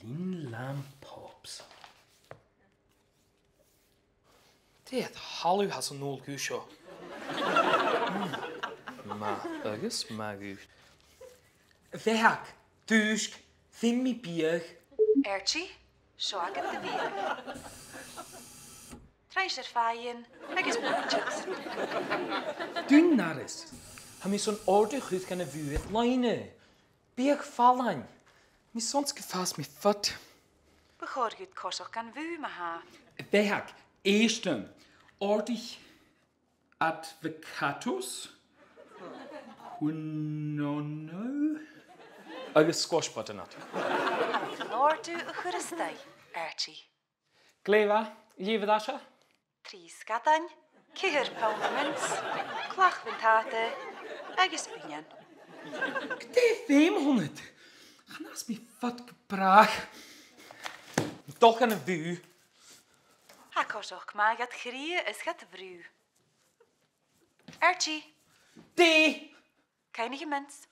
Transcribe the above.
Lin lam pops. Dit hallo has een nul gusho. Ma, agus magu. Vehak, tusk, thimmi bier. Archie, zo agad de bhír. Treis fáin, agus búteach. Dún naris. Ha mi zo'n orde goed gaan vu het lijnen. Bier vallen. Mi soms gefast mi fut. Begór goed cosach gan bhú ma ha. Vehak, eerstem. Ordich advocatus. Hunono. Agus squash butternut. Lordu a churistai, Archie. Gleva, lieve dasha? Trí scadain, cihir pawments, clach vintate, agus binian. Gde 500. Gnas mi fat gepraag. Toch gaan vu. Ha cosach ma gad chrie is gad vrú. Archie, D. keine gemens.